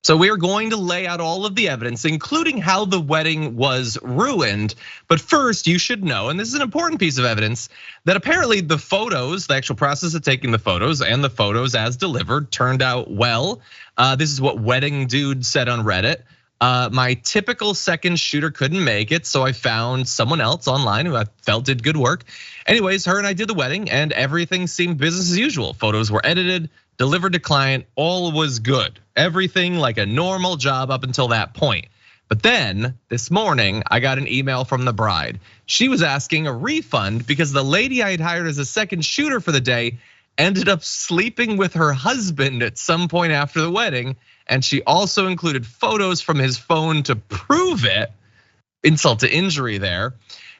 So we are going to lay out all of the evidence, including how the wedding was ruined. But first, you should know, and this is an important piece of evidence, that apparently the photos, the actual process of taking the photos and the photos as delivered turned out well. This is what Wedding Dude said on Reddit. My typical second shooter couldn't make it, so I found someone else online who I felt did good work. Anyways, her and I did the wedding and everything seemed business as usual. Photos were edited, delivered to client, all was good. Everything like a normal job up until that point. But then this morning, I got an email from the bride. She was asking a refund because the lady I had hired as a second shooter for the day ended up sleeping with her husband at some point after the wedding. And she also included photos from his phone to prove it. Insult to injury there.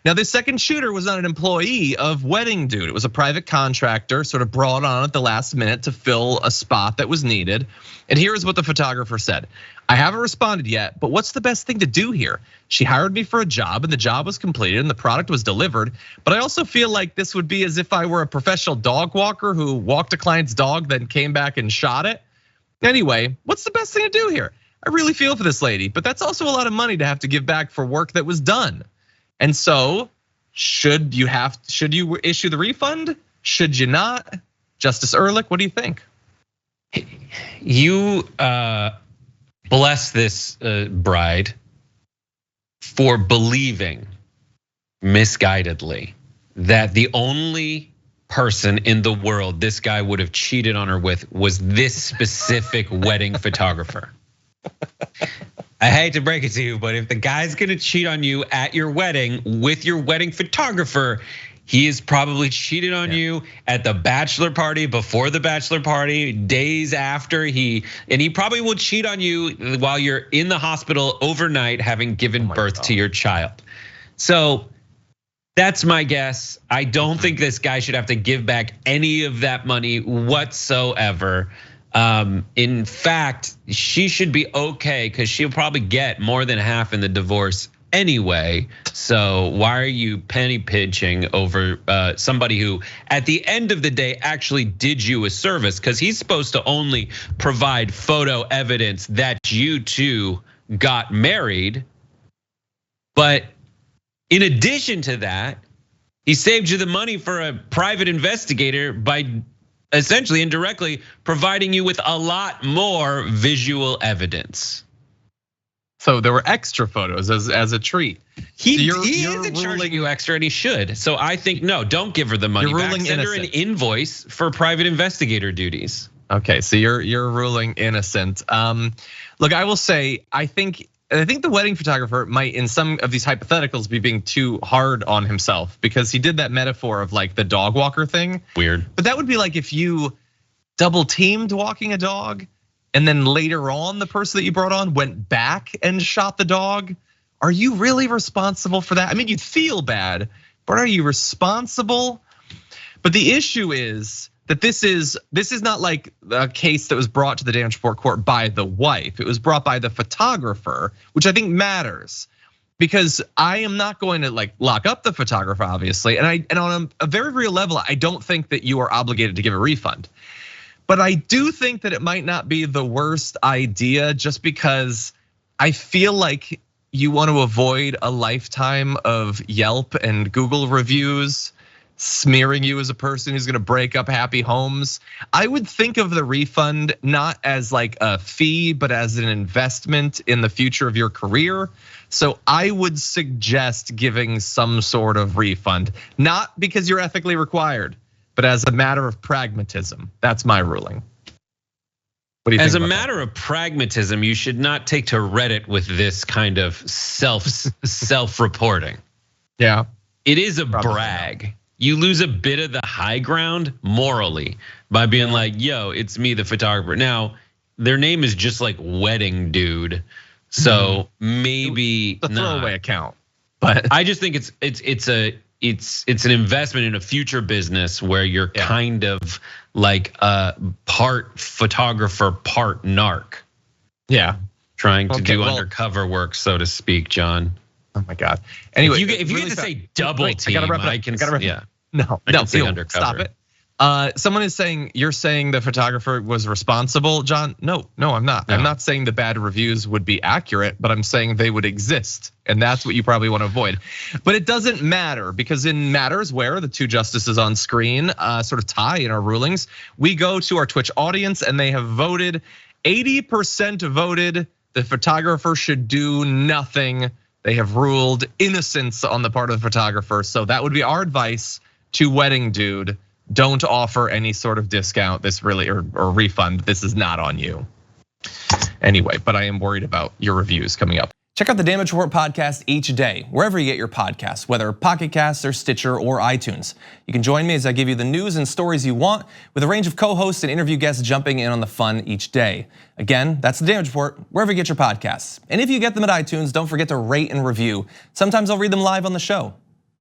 Now, this second shooter was not an employee of Wedding Dude. It was a private contractor sort of brought on at the last minute to fill a spot that was needed. And here is what the photographer said. I haven't responded yet, but what's the best thing to do here? She hired me for a job and the job was completed and the product was delivered. But I also feel like this would be as if I were a professional dog walker who walked a client's dog, then came back and shot it. Anyway, what's the best thing to do here? I really feel for this lady, but that's also a lot of money to have to give back for work that was done. And so, should you issue the refund? Should you not? Justice Erlich, what do you think? You bless this bride for believing misguidedly that the only person in the world this guy would have cheated on her with was this specific wedding photographer. I hate to break it to you, but if the guy's gonna cheat on you at your wedding with your wedding photographer, he is probably cheated on you at the bachelor party, before the bachelor party, days after and he probably will cheat on you while you're in the hospital overnight having given birth to your child. So that's my guess. I don't think this guy should have to give back any of that money whatsoever. In fact, she should be okay because she'll probably get more than half in the divorce anyway. So why are you penny pinching over somebody who at the end of the day actually did you a service? Because he's supposed to only provide photo evidence that you two got married. But in addition to that, he saved you the money for a private investigator by essentially indirectly providing you with a lot more visual evidence. So there were extra photos as a treat. He isn't charging you extra, and he should. So I think no, don't give her the money back. Send her an invoice for private investigator duties. Okay, so you're ruling innocent. Look, I will say, I think the wedding photographer might, in some of these hypotheticals, be being too hard on himself because he did that metaphor of like the dog walker thing. Weird. But that would be like if you double teamed walking a dog and then later on the person that you brought on went back and shot the dog. Are you really responsible for that? I mean, you'd feel bad, but are you responsible? But the issue is that this is not like a case that was brought to the damage report court by the wife. It was brought by the photographer, which I think matters because I am not going to like lock up the photographer, obviously. And on a very real level, I don't think that you are obligated to give a refund. But I do think that it might not be the worst idea just because I feel like you want to avoid a lifetime of Yelp and Google reviews smearing you as a person who's gonna break up happy homes. I would think of the refund not as like a fee, but as an investment in the future of your career. So I would suggest giving some sort of refund, not because you're ethically required, but as a matter of pragmatism. That's my ruling. What do you think? As a matter of pragmatism, you should not take to Reddit with this kind of self-reporting. Yeah. It is a brag. You lose a bit of the high ground morally by being like, yo, it's me, the photographer. Now, their name is just like Wedding Dude. So maybe a throwaway account. But I just think it's an investment in a future business where you're kind of like a part photographer, part narc. Yeah. Trying to do undercover work, so to speak, John. Oh my God. Anyway, if you get to say double team, I can say no, undercover. Stop it. Someone is saying, you're saying the photographer was responsible, John? No, I'm not. No. I'm not saying the bad reviews would be accurate, but I'm saying they would exist. And that's what you probably want to avoid. But it doesn't matter, because in matters where the two justices on screen sort of tie in our rulings, we go to our Twitch audience and they have voted. 80% voted the photographer should do nothing. They have ruled innocence on the part of the photographer. So that would be our advice to Wedding Dude. Don't offer any sort of discount. This really, or refund. This is not on you. Anyway, but I am worried about your reviews coming up. Check out the Damage Report podcast each day, wherever you get your podcasts, whether Pocket Casts or Stitcher or iTunes. You can join me as I give you the news and stories you want, with a range of co-hosts and interview guests jumping in on the fun each day. Again, that's the Damage Report, wherever you get your podcasts. And if you get them at iTunes, don't forget to rate and review. Sometimes I'll read them live on the show.